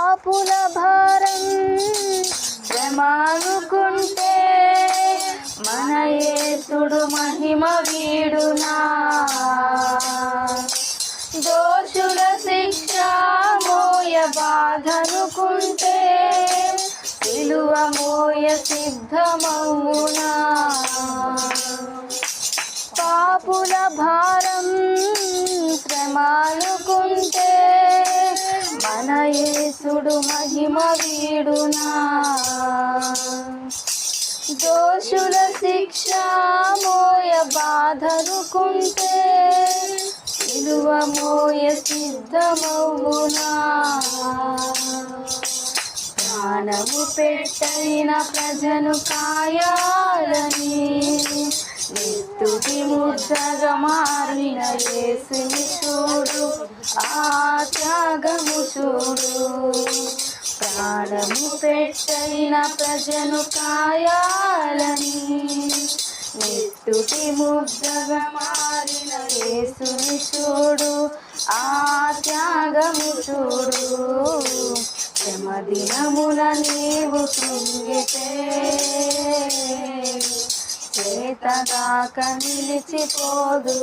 పాపుల భారం శ్రమనుకుంటే మన యేసుడు మహిమ వీడునా. దోషుల శిక్ష మోయ బాధనుకుంటే సిలువ మోయ సిద్ధమౌనా. పాపుల భారం శ్రమనుకుంటే మన యేసుడు మహిమ వీడునా. దోషుల శిక్ష మోయ బాధనుకుంటే సిలువ మోయ సిద్ధమౌనా. ప్రాణము పెట్టైన ప్రజను కాయాలని నిత్తుటి ముద్దగా మారిన యేసుని చూడు, ఆ త్యాగము చూడు. ప్రాణము పెట్టైన ప్రజను కాయాలని నిత్తుటి ముద్దగా మారిన యేసుని చూడు, ఆ త్యాగము చూడు. శ్రమదినమున నీవు కృంగితే చేతగాక నిలిచిపోదు.